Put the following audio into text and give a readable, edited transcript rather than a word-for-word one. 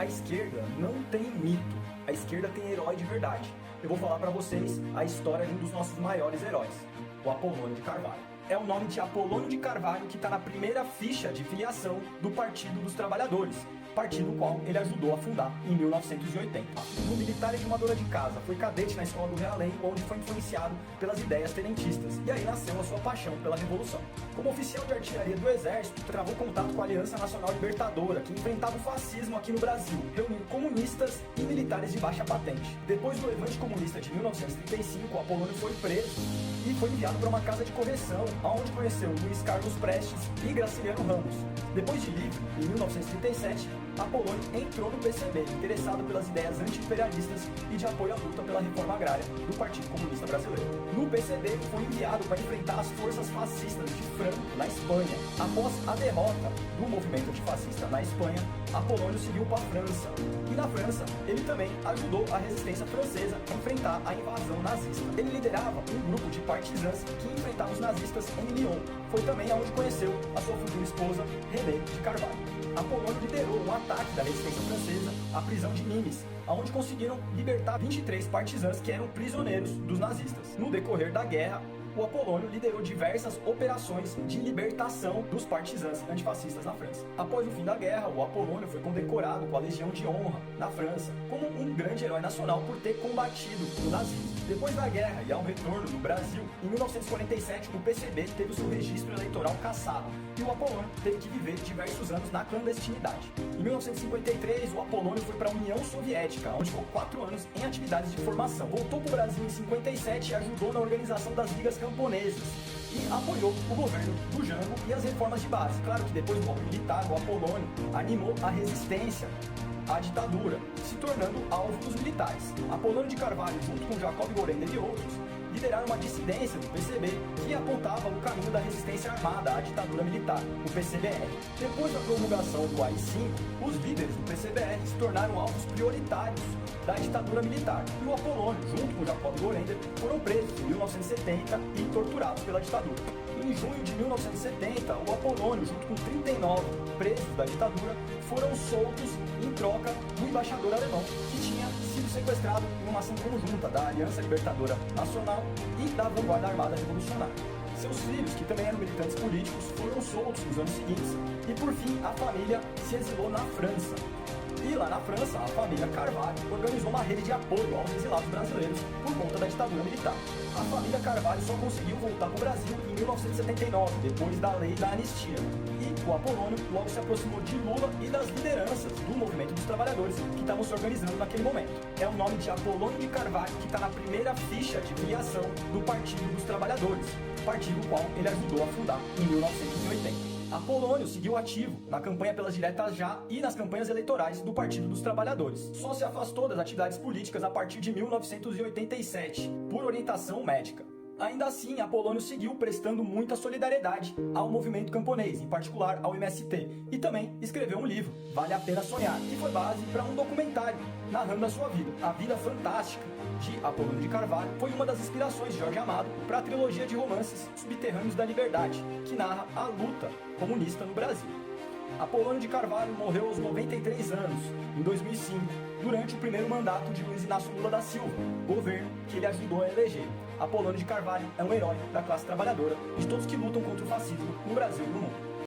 A esquerda não tem mito, a esquerda tem herói de verdade. Eu vou falar para vocês a história de um dos nossos maiores heróis, o Apolônio de Carvalho. É o nome de Apolônio de Carvalho que está na primeira ficha de filiação do Partido dos Trabalhadores, partido qual ele ajudou a fundar em 1980. No militar de uma dona de casa, foi cadete na escola do Realengo, onde foi influenciado pelas ideias tenentistas, e aí nasceu a sua paixão pela Revolução. Como oficial de artilharia do Exército, travou contato com a Aliança Nacional Libertadora, que enfrentava o fascismo aqui no Brasil, reunindo comunistas e militares de baixa patente. Depois do levante comunista de 1935, Apolônio foi preso e foi enviado para uma casa de correção, onde conheceu Luiz Carlos Prestes e Graciliano Ramos. Depois de livre, em 1937, Apolônio entrou no PCB, interessado pelas ideias anti-imperialistas e de apoio à luta pela reforma agrária do Partido Comunista Brasileiro. No PCB, foi enviado para enfrentar as forças fascistas de Franco, na Espanha. Após a derrota do movimento antifascista na Espanha, Apolônio seguiu para a França. E na França, ele também ajudou a resistência francesa a enfrentar a invasão nazista. Ele liderava um grupo de partisãs que enfrentava os nazistas em Lyon. Foi também aonde conheceu a sua futura esposa, René de Carvalho. Apolônio liderou um ataque da resistência francesa à prisão de Nimes, onde conseguiram libertar 23 partisãs que eram prisioneiros dos nazistas. No decorrer da guerra, o Apolônio liderou diversas operações de libertação dos partisãs antifascistas na França. Após o fim da guerra, o Apolônio foi condecorado com a Legião de Honra na França, como um grande herói nacional por ter combatido o nazismo. Depois da guerra e ao retorno do Brasil, em 1947 o PCB teve o seu registro eleitoral cassado e o Apolônio teve que viver diversos anos na clandestinidade. Em 1953, o Apolônio foi para a União Soviética, onde ficou 4 anos em atividades de formação. Voltou para o Brasil em 57 e ajudou na organização das ligas camponesas e apoiou o governo do Jango e as reformas de base. Claro que depois do golpe militar, o Apolônio animou a resistência à ditadura, se tornando alvo dos militares. Apolônio de Carvalho, junto com Jacob Gorender e outros, lideraram uma dissidência do PCB que apontava o caminho da resistência armada à ditadura militar, o PCBR. Depois da promulgação do AI-5, os líderes do PCBR se tornaram alvos prioritários da ditadura militar. E o Apolônio, junto com Jacob Gorender, foram presos em 1970 e torturados pela ditadura. Em junho de 1970, o Apolônio, junto com 39 presos da ditadura, foram soltos em troca do embaixador alemão, que tinha sido sequestrado em uma ação conjunta da Aliança Libertadora Nacional e da Vanguarda Armada Revolucionária. Seus filhos, que também eram militantes políticos, foram soltos nos anos seguintes e, por fim, a família se exilou na França. E lá na França, a família Carvalho organizou uma rede de apoio aos exilados brasileiros por conta da ditadura militar. A família Carvalho só conseguiu voltar para o Brasil em 1979, depois da lei da anistia. E o Apolônio logo se aproximou de Lula e das lideranças do movimento dos trabalhadores que estavam se organizando naquele momento. É o nome de Apolônio de Carvalho que está na primeira ficha de filiação do Partido dos Trabalhadores, partido qual ele ajudou a fundar em 1980. Apolônio seguiu ativo na campanha pelas diretas já e nas campanhas eleitorais do Partido dos Trabalhadores. Só se afastou das atividades políticas a partir de 1987, por orientação médica. Ainda assim, Apolônio seguiu prestando muita solidariedade ao movimento camponês, em particular ao MST, e também escreveu um livro, Vale a Pena Sonhar, que foi base para um documentário narrando a sua vida. A Vida Fantástica, de Apolônio de Carvalho, foi uma das inspirações de Jorge Amado para a trilogia de romances Subterrâneos da Liberdade, que narra a luta comunista no Brasil. Apolônio de Carvalho morreu aos 93 anos, em 2005, durante o primeiro mandato de Luiz Inácio Lula da Silva, governo que ele ajudou a eleger. Apolônio de Carvalho é um herói da classe trabalhadora e de todos que lutam contra o fascismo no Brasil e no mundo.